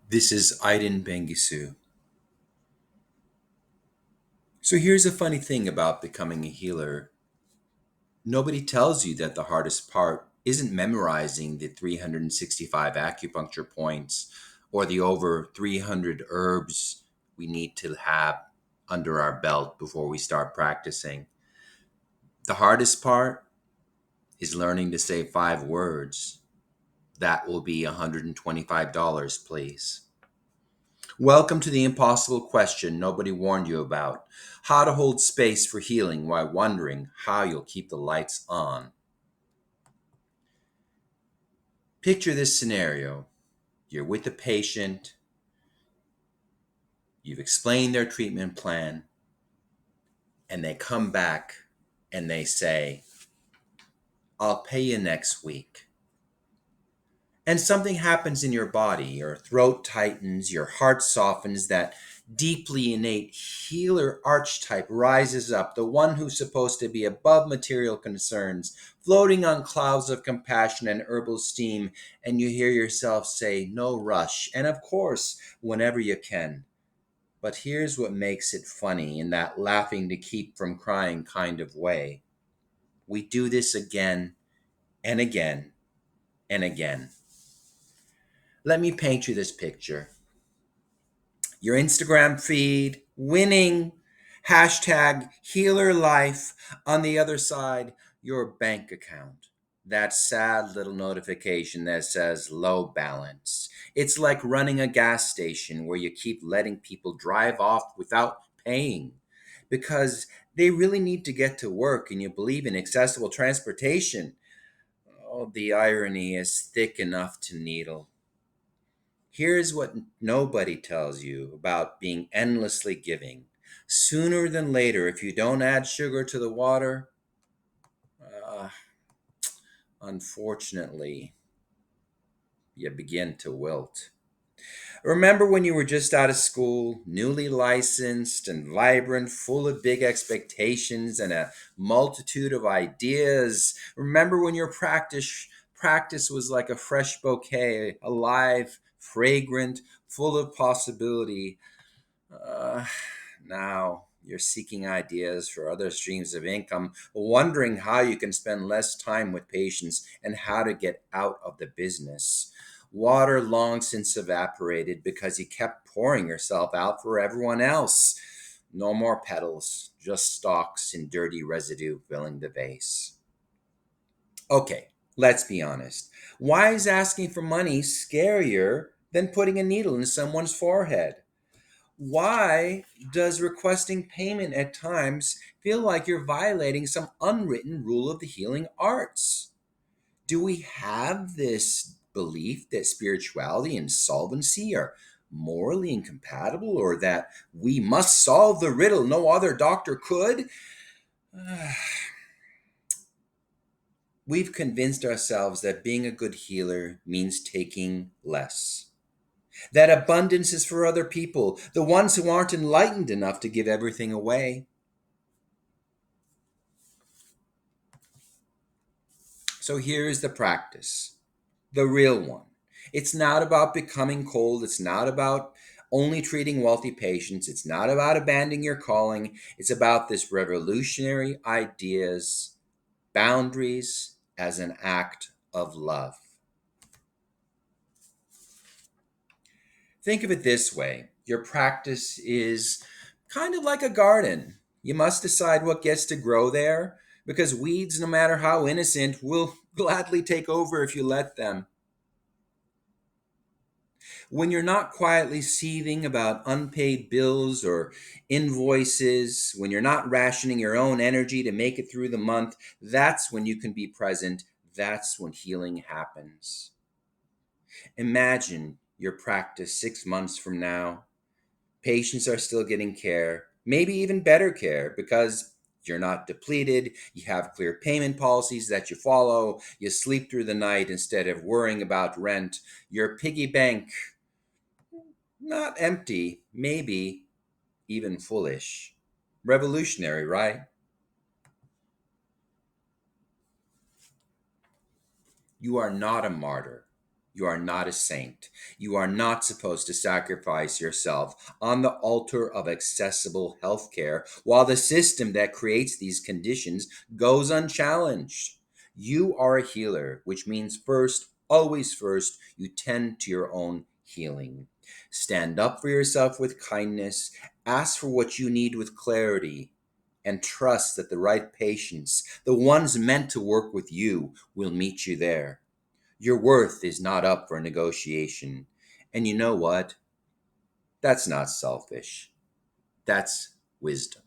This is Aiden Bengisu. So here's a funny thing about becoming a healer. Nobody tells you that the hardest part isn't memorizing the 365 acupuncture points or the over 300 herbs we need to have under our belt before we start practicing. The hardest part is learning to say 5 words. That will be $125, please. Welcome to the impossible question nobody warned you about: how to hold space for healing while wondering how you'll keep the lights on. Picture this scenario: you're with a patient, you've explained their treatment plan, and they come back and they say, I'll pay you next week. And something happens in your body. Your throat tightens, your heart softens, that deeply innate healer archetype rises up, the one who's supposed to be above material concerns, floating on clouds of compassion and herbal steam, and you hear yourself say, no rush, and of course, whenever you can. But here's what makes it funny in that laughing to keep from crying kind of way. We do this again and again and again. Let me paint you this picture. Your Instagram feed, winning, hashtag healer life. On the other side, your bank account. That sad little notification that says low balance. It's like running a gas station where you keep letting people drive off without paying because they really need to get to work and you believe in accessible transportation. Oh, the irony is thick enough to needle. Here's what nobody tells you about being endlessly giving. Sooner than later, if you don't add sugar to the water, uh, unfortunately, you begin to wilt. Remember when you were just out of school, newly licensed and vibrant, full of big expectations and a multitude of ideas? Remember when your practice was like a fresh bouquet, alive, fragrant, full of possibility? Uh, Now you're seeking ideas for other streams of income, wondering how you can spend less time with patients and how to get out of the business. Water long since evaporated because you kept pouring yourself out for everyone else. No more petals, just stalks and dirty residue filling the vase. Okay, let's be honest. Why is asking for money scarier than putting a needle in someone's forehead? Why does requesting payment at times feel like you're violating some unwritten rule of the healing arts? Do we have this belief that spirituality and solvency are morally incompatible, or that we must solve the riddle no other doctor could? We've convinced ourselves that being a good healer means taking less. That abundance is for other people, the ones who aren't enlightened enough to give everything away. So here's the practice, the real one. It's not about becoming cold. It's not about only treating wealthy patients. It's not about abandoning your calling. It's about this revolutionary ideas, boundaries as an act of love. Think of it this way: your practice is kind of like a garden. You must decide what gets to grow there because weeds, no matter how innocent, will gladly take over if you let them. When you're not quietly seething about unpaid bills or invoices, when you're not rationing your own energy to make it through the month, that's when you can be present. That's when healing happens. Imagine your practice 6 months from now. Patients are still getting care, maybe even better care, because you're not depleted, you have clear payment policies that you follow, you sleep through the night instead of worrying about rent, your piggy bank not empty, maybe even foolish. Revolutionary, right? You are not a martyr. You are not a saint. You are not supposed to sacrifice yourself on the altar of accessible healthcare while the system that creates these conditions goes unchallenged. You are a healer, which means first, always first, you tend to your own healing. Stand up for yourself with kindness, ask for what you need with clarity, and trust that the right patients, the ones meant to work with you, will meet you there. Your worth is not up for negotiation. And you know what? That's not selfish. That's wisdom.